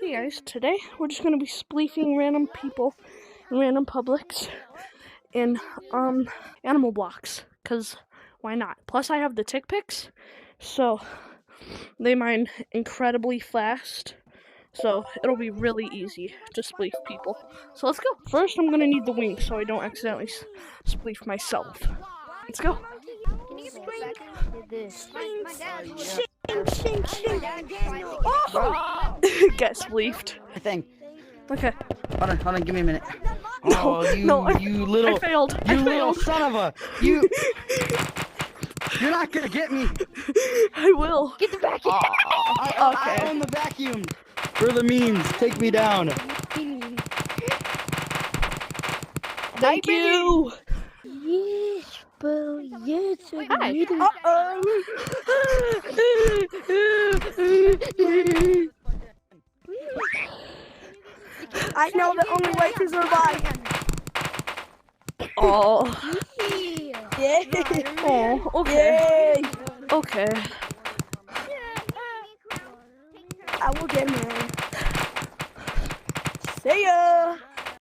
Hey guys, today we're just gonna be spleefing random people in random publics in animal blocks, cause why not? Plus I have the tick picks, so they mine incredibly fast, so it'll be really easy to spleef people. So let's go. First I'm gonna need the wings so I don't accidentally spleef myself. Let's go. Can you this? Oh! Get spleefed. Thing. Okay. Hold on, give me a minute. No, Oh, you I failed. You little son of a, you're not gonna get me. I will. Get the vacuum. I own the vacuum. For the means, take me down. Thank you. Yes, but yes, Hi. I know the only way to survive. Oh. Yeah. Oh. Okay. Yay. Okay. I will get him. See ya.